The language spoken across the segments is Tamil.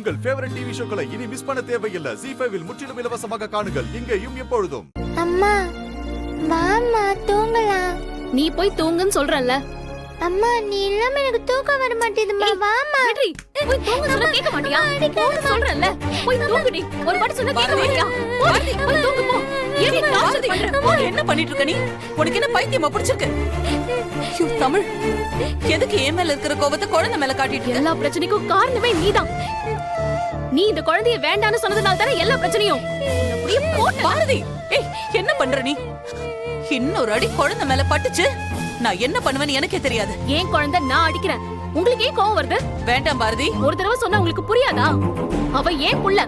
உங்கள் ஃபேவரட் டிவி ஷோக்களை இனி மிஸ் பண்ண தேவையில்லை. ZEE5 இல் முற்றிலும் இலவசமாக காணுங்கள், இங்கேயும் எப்பொழுதும். அம்மா வாமா தூங்கலாம். நீ போய் தூங்குன்னு சொல்றல்ல. அம்மா நீ இல்லாம எனக்கு தூக்கம் வர மாட்டேதுமா. வாமா போய் தூங்க சொன்னா கேட்க மாட்டியா? சொல்றல்ல போய் தூங்குடி. ஒரு வாட்டி சொன்னா கேட்க மாட்டியா? போய் தூங்கு போ. ஏன் நீ டார்ச்சர் பண்ற? என்ன பண்ணிட்டு இருக்க நீ? உனக்கு என்ன பைத்தியமா பிடிச்சிருக்கு? ஐயோ தமிழ், எதுக்கு என் மேல இருக்கிற கோபத்தை குழந்தை மேல காட்டிட்டு இருக்க? எல்லா பிரச்சனைக்கும் காரணமே நீதான். நீ இந்த குழந்தைய வேண்டான்னு சொன்னதுனால தானே எல்லா பிரச்சனையும். பாரதி, ஏய் என்ன பண்ற நீ? இன்னொரு அடி குழந்தை மேல பட்டுச்சு, நான் என்ன பண்ணுவேன்னு எனக்கே தெரியாது. ஏன் குழந்தை நான் அடிக்கிறேன், உங்களுக்கு ஏன் கோவம் வருது? வேண்டாம் பாரதி, ஒரு தடவை சொன்னா உங்களுக்கு புரியாதா? அவ ஏன் புள்ள,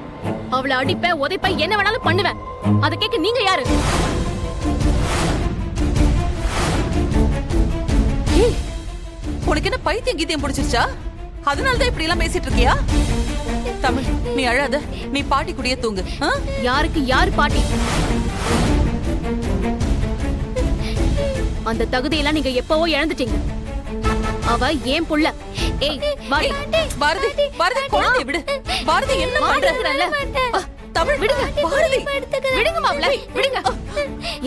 அவளை அடிப்பேன் உதைப்பேன் என்ன வேணாலும் பண்ணுவேன். அதை கேட்க நீங்க யாரு? ஏய் உனக்கு என்ன பைத்தியம் கீத்தியம் பிடிச்சிருச்சா? அதனாலதான் இப்படி எல்லாம் பேசிட்டு இருக்கியா? தமிழ் நீ அழாத, நீ பாட்டி கூடயே தூங்கு. யாருக்கு யாரு பாட்டி? அந்த தகுதியெல்லாம் நீங்க எப்பவோ இழந்துட்டீங்க. அவ ஏன் புள்ள. ஏய் பாரதி, பாரதி பாரதி குழந்தையை விடு. பாரதி என்ன பண்றல? தமிழ் விடுங்க. பாரதி விடுங்க மாப்ள, விடுங்க.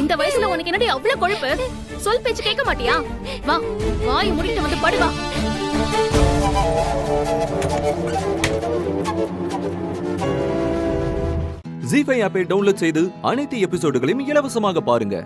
இந்த வயசுல உனக்கு என்னடி அவ்வளவு கொழுப்பு? சொல் பேச்சு கேட்க மாட்டியா? வா வாய் மூடிட்டு வந்து படு வா. ZEE5 ஆப்பை டவுன்லோட் செய்து அனைத்து எபிசோடுகளையும் இலவசமாக பாருங்க.